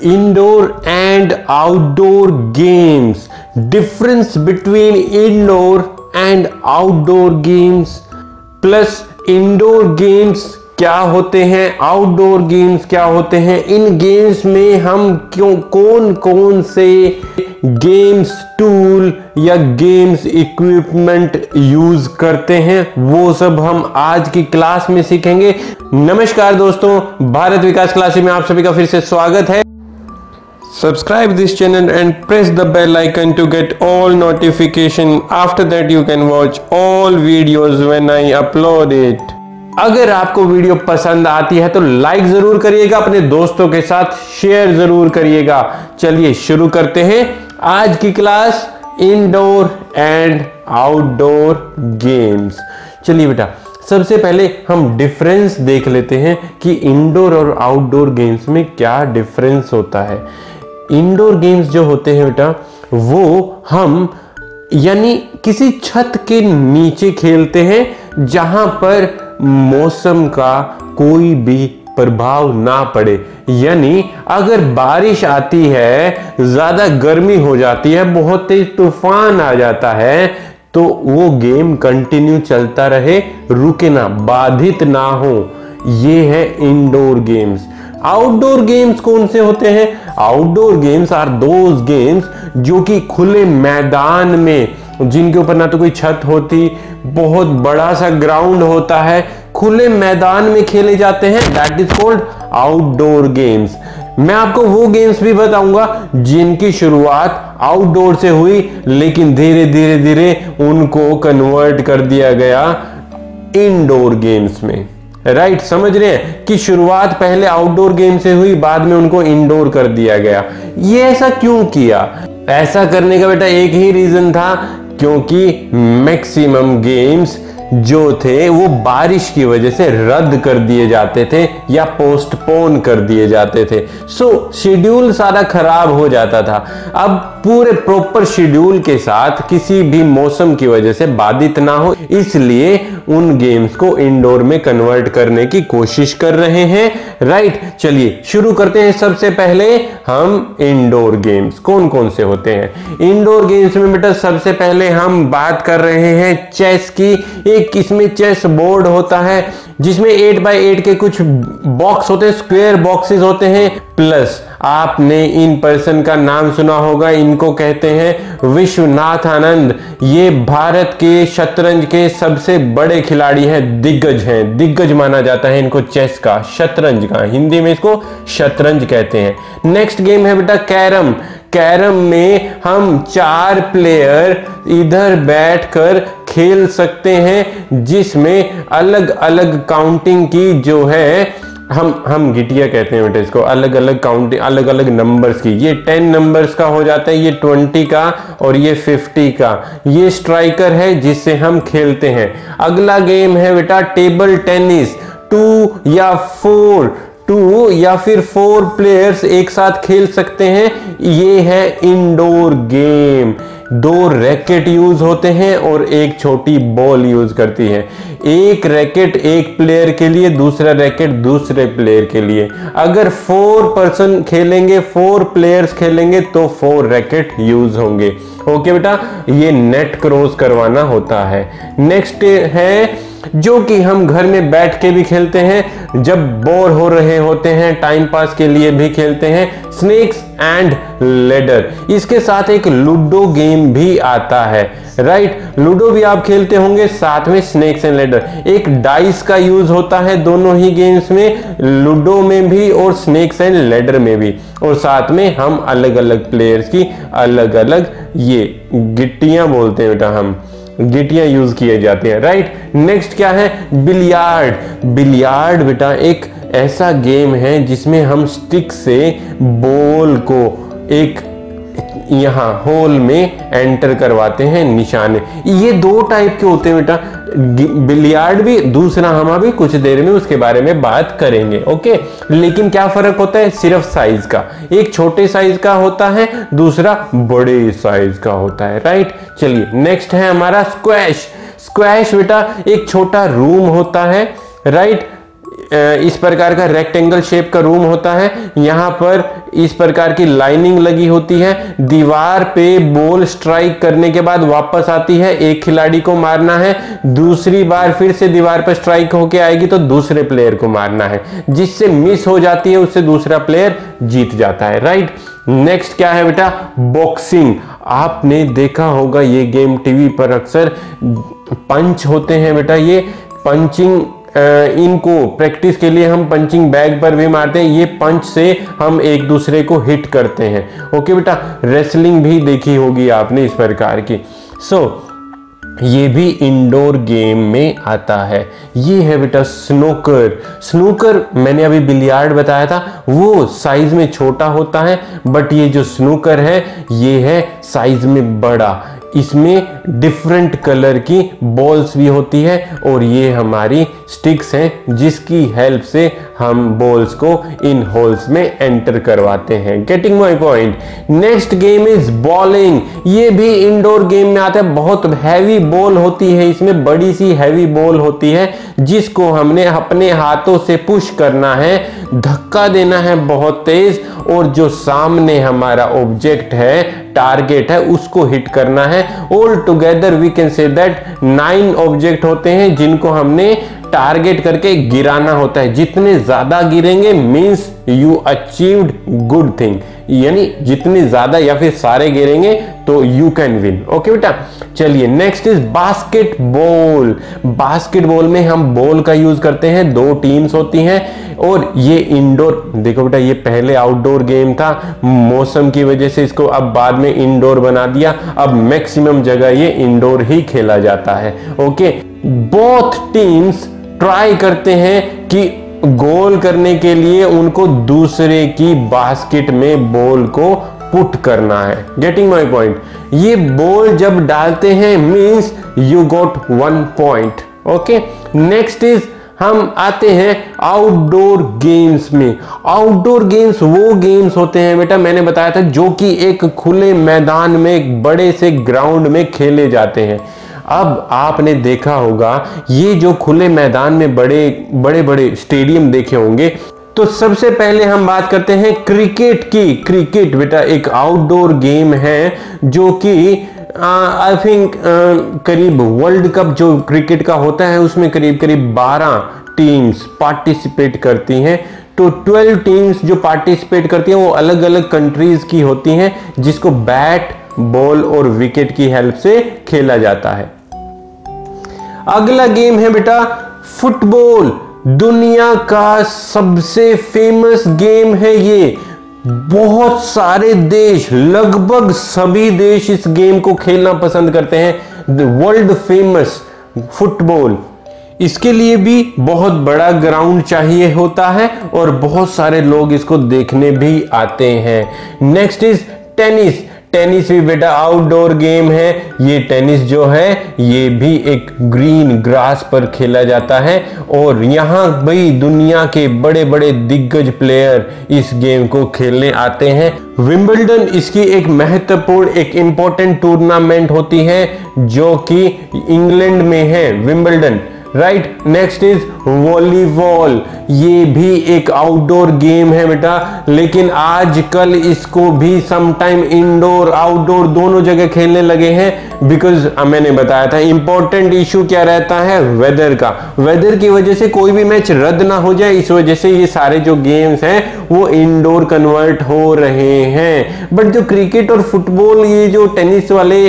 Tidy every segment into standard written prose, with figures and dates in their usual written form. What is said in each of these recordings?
Indoor and outdoor games. Difference between indoor and outdoor games. Plus indoor games क्या होते हैं, outdoor games क्या होते हैं, इन गेम्स में हम कौन कौन से गेम्स टूल या गेम्स इक्विपमेंट यूज करते हैं, वो सब हम आज की क्लास में सीखेंगे। नमस्कार दोस्तों, भारत विकास क्लासेस में आप सभी का फिर से स्वागत है। Subscribe this channel and press the bell icon to get all notification. After that you can watch all videos when I upload it. अगर आपको वीडियो पसंद आती है तो लाइक जरूर करिएगा, अपने दोस्तों के साथ शेयर जरूर करिएगा। चलिए शुरू करते हैं आज की class, indoor and outdoor games. चलिए बेटा, सबसे पहले हम डिफरेंस देख लेते हैं कि इंडोर और आउटडोर गेम्स में क्या डिफरेंस होता है। इंडोर गेम्स जो होते हैं बेटा, वो हम यानी किसी छत के नीचे खेलते हैं जहां पर मौसम का कोई भी प्रभाव ना पड़े। यानी अगर बारिश आती है, ज्यादा गर्मी हो जाती है, बहुत तेज तूफान आ जाता है, तो वो गेम कंटिन्यू चलता रहे, रुके ना, बाधित ना हो। ये है इंडोर गेम्स। आउटडोर गेम्स कौन से होते हैं? Outdoor games are those games जो कि खुले मैदान में, जिनके ऊपर ना तो कोई छत होती, बहुत बड़ा सा ग्राउंड होता है, खुले मैदान में खेले जाते हैं। That is called outdoor games. मैं आपको वो गेम्स भी बताऊंगा जिनकी शुरुआत आउटडोर से हुई, लेकिन धीरे धीरे धीरे उनको कन्वर्ट कर दिया गया इंडोर गेम्स में। राइट, समझ रहे हैं कि शुरुआत पहले आउटडोर गेम से हुई, बाद में उनको इंडोर कर दिया गया। ये ऐसा क्यों किया? ऐसा करने का बेटा एक ही रीजन था, क्योंकि मैक्सिमम गेम्स जो थे वो बारिश की वजह से रद्द कर दिए जाते थे या पोस्टपोन कर दिए जाते थे। सो शेड्यूल सारा खराब हो जाता था। अब पूरे प्रॉपर शेड्यूल के साथ किसी भी मौसम की वजह से बाधित ना हो, इसलिए उन गेम्स को इंडोर में कन्वर्ट करने की कोशिश कर रहे हैं। राइट, चलिए शुरू करते हैं। सबसे पहले हम इंडोर गेम्स कौन कौन से होते हैं। इंडोर गेम्स में बेटा सबसे पहले हम बात कर रहे हैं चेस की। एक इसमें चेस बोर्ड होता है जिसमें 8x8 के कुछ बॉक्स होते हैं, स्क्वायर बॉक्सेस होते हैं। प्लस आपने इन पर्सन का नाम सुना होगा, इनको कहते हैं विश्वनाथ आनंद। ये भारत के शतरंज के सबसे बड़े खिलाड़ी हैं, दिग्गज हैं, दिग्गज माना जाता है इनको चेस का, शतरंज का, हिंदी में इसको शतरंज कहते हैं। नेक्स्ट गेम है बेटा कैरम। कैरम में हम 4 प्लेयर इधर बैठकर खेल सकते हैं, जिसमें अलग अलग काउंटिंग की जो है, हम गिटिया कहते हैं बेटा इसको, अलग अलग काउंटिंग, अलग अलग नंबर्स की। ये 10 नंबर्स का हो जाता है, ये 20 का और ये 50 का। ये स्ट्राइकर है जिससे हम खेलते हैं। अगला गेम है बेटा टेबल टेनिस। 2 या फिर 4 प्लेयर्स एक साथ खेल सकते हैं। ये है इंडोर गेम। 2 रैकेट यूज होते हैं और एक छोटी बॉल यूज करती है। एक रैकेट एक प्लेयर के लिए, दूसरा रैकेट दूसरे प्लेयर के लिए। अगर 4 पर्सन खेलेंगे, 4 प्लेयर्स खेलेंगे तो 4 रैकेट यूज होंगे। ओके बेटा, ये नेट क्रॉस करवाना होता है। नेक्स्ट है जो कि हम घर में बैठ के भी खेलते हैं, जब बोर हो रहे होते हैं, टाइम पास के लिए भी खेलते हैं, स्नेक्स एंड लेडर। इसके साथ एक लूडो गेम भी आता है। राइट, लूडो भी आप खेलते होंगे, साथ में स्नेक्स एंड लेडर। एक डाइस का यूज होता है दोनों ही गेम्स में, लूडो में भी और स्नेक्स एंड लेडर में भी। और साथ में हम अलग अलग प्लेयर्स की अलग अलग ये गिट्टियां बोलते हैं बेटा, हम गिटियां यूज किए जाते हैं। राइट, नेक्स्ट क्या है बिलियार्ड। बिलियार्ड बेटा एक ऐसा गेम है जिसमें हम स्टिक से बॉल को एक यहाँ होल में एंटर करवाते हैं, निशाने। ये 2 टाइप के होते हैं बेटा, बिलियार्ड भी, दूसरा हम अभी कुछ देर में उसके बारे में बात करेंगे। ओके, लेकिन क्या फर्क होता है? सिर्फ साइज का। एक छोटे साइज का होता है, दूसरा बड़े साइज का होता है। राइट, चलिए नेक्स्ट है हमारा स्क्वैश। स्क्वैश बेटा एक छोटा रूम होता है। राइट, इस प्रकार का रेक्टेंगल शेप का रूम होता है। यहाँ पर इस प्रकार की लाइनिंग लगी होती है। दीवार पे बॉल स्ट्राइक करने के बाद वापस आती है, एक खिलाड़ी को मारना है, दूसरी बार फिर से दीवार पर स्ट्राइक होके आएगी तो दूसरे प्लेयर को मारना है, जिससे मिस हो जाती है उससे दूसरा प्लेयर जीत जाता है। राइट, नेक्स्ट क्या है बेटा, बॉक्सिंग। आपने देखा होगा ये गेम टीवी पर अक्सर। पंच होते हैं बेटा, ये पंचिंग, इनको प्रैक्टिस के लिए हम पंचिंग बैग पर भी मारते हैं। ये पंच से हम एक दूसरे को हिट करते हैं। ओके बेटा, रेसलिंग भी देखी होगी आपने इस प्रकार की। ये भी इंडोर गेम में आता है। ये है बेटा स्नूकर। स्नूकर मैंने अभी बिलियार्ड बताया था, वो साइज में छोटा होता है, बट ये जो स्नूकर है ये है साइज में बड़ा। इसमें डिफरेंट कलर की बॉल्स भी होती है और ये हमारी स्टिक्स हैं जिसकी हेल्प से हम बॉल्स को इन होल्स में एंटर करवाते हैं। Getting my point. Next game is bowling. ये भी इंडोर गेम में आता है। बहुत हैवी बॉल होती है, इसमें बड़ी सी हैवी बॉल होती है जिसको हमने अपने हाथों से पुश करना है, धक्का देना है बहुत तेज, और जो सामने हमारा ऑब्जेक्ट है, टारगेट है, उसको हिट करना है। All together we can say that 9 object होते हैं जिनको हमने टारगेट करके गिराना होता है। जितने ज्यादा गिरेंगे means you achieved good thing, यानी जितने ज्यादा या फिर सारे गिरेंगे तो यू कैन विन। ओके बेटा, चलिए नेक्स्ट इज बास्केटबॉल। बास्केटबॉल में हम बॉल का यूज करते हैं, 2 टीम्स होती हैं और ये इंडोर, देखो बेटा ये पहले आउटडोर गेम था, मौसम की वजह से इसको अब बाद में इंडोर बना दिया। अब मैक्सिमम जगह ये इंडोर ही खेला जाता है। ओके, बोथ टीम्स ट्राई करते हैं कि गोल करने के लिए उनको दूसरे की बास्केट में बॉल को पुट करना है। Getting my point. ये बॉल जब डालते हैं means you got 1 point. Okay, next is हम आते हैं आउटडोर गेम्स में। आउटडोर गेम्स वो गेम्स होते हैं बेटा, मैंने बताया था, जो कि एक खुले मैदान में, एक बड़े से ग्राउंड में खेले जाते हैं। अब आपने देखा होगा ये जो खुले मैदान में बड़े स्टेडियम देखे होंगे, तो सबसे पहले हम बात करते हैं क्रिकेट की। क्रिकेट बेटा एक आउटडोर गेम है जो कि आई थिंक करीब वर्ल्ड कप जो क्रिकेट का होता है उसमें करीब 12 टीम्स पार्टिसिपेट करती हैं। तो 12 टीम्स जो पार्टिसिपेट करती हैं वो अलग अलग कंट्रीज की होती हैं, जिसको बैट, बॉल और विकेट की हेल्प से खेला जाता है। अगला गेम है बेटा फुटबॉल। दुनिया का सबसे फेमस गेम है ये। बहुत सारे देश, लगभग सभी देश इस गेम को खेलना पसंद करते हैं। World famous football. इसके लिए भी बहुत बड़ा ग्राउंड चाहिए होता है और बहुत सारे लोग इसको देखने भी आते हैं। Next is tennis. टेनिस भी बेटा आउटडोर गेम है। ये टेनिस जो है ये भी एक ग्रीन ग्रास पर खेला जाता है और यहाँ भाई दुनिया के बड़े बड़े दिग्गज प्लेयर इस गेम को खेलने आते हैं। विंबलडन इसकी एक महत्वपूर्ण, एक इंपॉर्टेंट टूर्नामेंट होती है जो कि इंग्लैंड में है, Wimbledon. Right, next is volleyball. ये भी एक आउटडोर गेम है बेटा, लेकिन आजकल इसको भी समटाइम इंडोर आउटडोर दोनों जगह खेलने लगे हैं। बिकॉज मैंने बताया था इंपॉर्टेंट इशू क्या रहता है, वेदर का। वेदर की वजह से कोई भी मैच रद्द ना हो जाए, इस वजह से ये सारे जो गेम्स हैं वो इंडोर कन्वर्ट हो रहे हैं। बट जो क्रिकेट और फुटबॉल, ये जो टेनिस वाले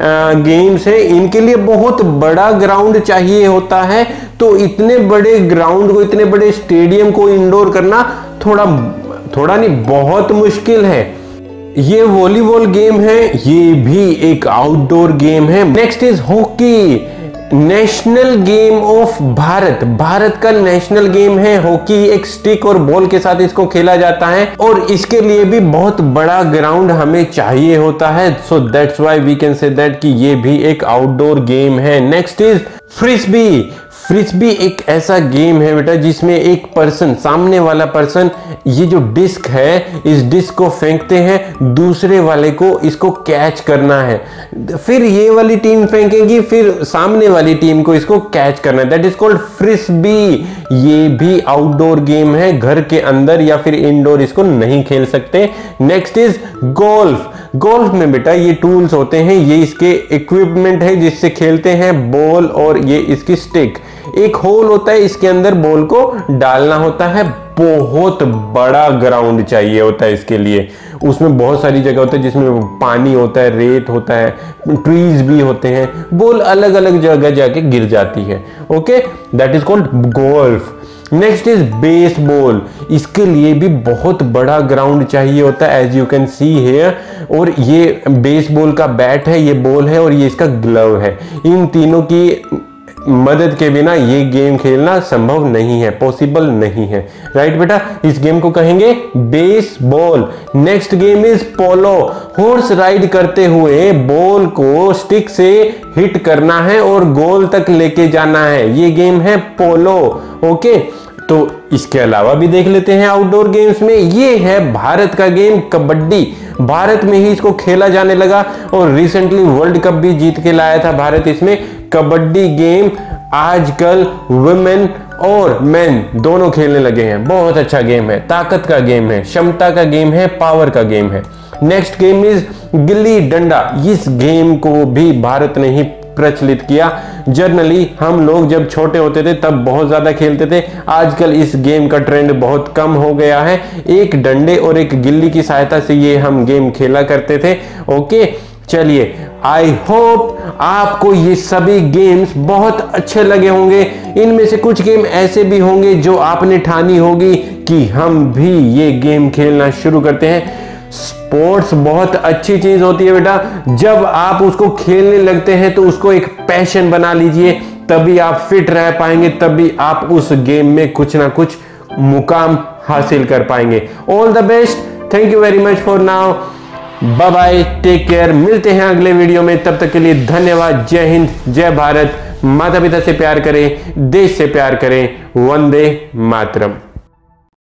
गेम्स हैं, इनके लिए बहुत बड़ा ग्राउंड चाहिए होता है। तो इतने बड़े ग्राउंड को, इतने बड़े स्टेडियम को इंडोर करना थोड़ा नहीं, बहुत मुश्किल है। ये वॉलीबॉल गेम है, ये भी एक आउटडोर गेम है। Next is hockey. National game of Bharat. Bharat का नेशनल गेम है हॉकी। एक स्टिक और बॉल के साथ इसको खेला जाता है और इसके लिए भी बहुत बड़ा ग्राउंड हमें चाहिए होता है। So that's why we can say that कि ये भी एक आउटडोर गेम है। Next is frisbee. फ्रिस्बी एक ऐसा गेम है बेटा जिसमें एक पर्सन, सामने वाला पर्सन, ये जो डिस्क है इस डिस्क को फेंकते हैं, दूसरे वाले को इसको कैच करना है, फिर ये वाली टीम फेंकेगी, फिर सामने वाली टीम को इसको कैच करना है। That is called frisbee. ये भी आउटडोर गेम है, घर के अंदर या फिर इंडोर इसको नहीं खेल सकते। Next is golf. गोल्फ में बेटा ये टूल्स होते हैं, ये इसके इक्विपमेंट है जिससे खेलते हैं, बॉल और ये इसकी स्टिक। एक होल होता है, इसके अंदर बॉल को डालना होता है। बहुत बड़ा ग्राउंड चाहिए होता है इसके लिए, उसमें बहुत सारी जगह होता है जिसमें पानी होता है, रेत होता है, ट्रीज भी होते हैं, बॉल अलग अलग जगह जाके गिर जाती है। Okay, that is called golf. Next is baseball. इसके लिए भी बहुत बड़ा ग्राउंड चाहिए होता है, as you can see here. और ये बेसबॉल का बैट है, ये बॉल है और ये इसका ग्लव है। इन तीनों की मदद के बिना ये गेम खेलना संभव नहीं है, पॉसिबल नहीं है। राइट बेटा, इस गेम को कहेंगे baseball. Next game is polo. Horse ride करते हुए बॉल को स्टिक से हिट करना है और गोल तक लेके जाना है, ये गेम है पोलो। ओके, तो इसके अलावा भी देख लेते हैं आउटडोर गेम्स में। ये है भारत का गेम कबड्डी। भारत में ही इसको खेला जाने लगा और रिसेंटली वर्ल्ड कप भी जीत के लाया था भारत इसमें। कबड्डी गेम आजकल वुमेन और मेन दोनों खेलने लगे हैं। बहुत अच्छा गेम है, ताकत का गेम है, क्षमता का गेम है, पावर का गेम है। Next game is gilli danda. इस गेम को भी भारत ने ही प्रचलित किया। जनरली हम लोग जब छोटे होते थे तब बहुत ज्यादा खेलते थे। आजकल इस गेम का ट्रेंड बहुत कम हो गया है। एक डंडे और एक गिल्ली की सहायता से ये हम गेम खेला करते थे। ओके, चलिए, आई होप आपको ये सभी गेम्स बहुत अच्छे लगे होंगे। इनमें से कुछ गेम ऐसे भी होंगे जो आपने ठानी होगी कि हम भी ये गेम खेलना शुरू करते हैं। स्पोर्ट्स बहुत अच्छी चीज होती है बेटा, जब आप उसको खेलने लगते हैं तो उसको एक पैशन बना लीजिए, तभी आप फिट रह पाएंगे, तभी आप उस गेम में कुछ ना कुछ मुकाम हासिल कर पाएंगे। All the best, thank you very much for now, bye bye, take care. मिलते हैं अगले वीडियो में, तब तक के लिए धन्यवाद। जय हिंद, जय भारत। माता पिता से प्यार करें, देश से प्यार करें। वंदे मातरम।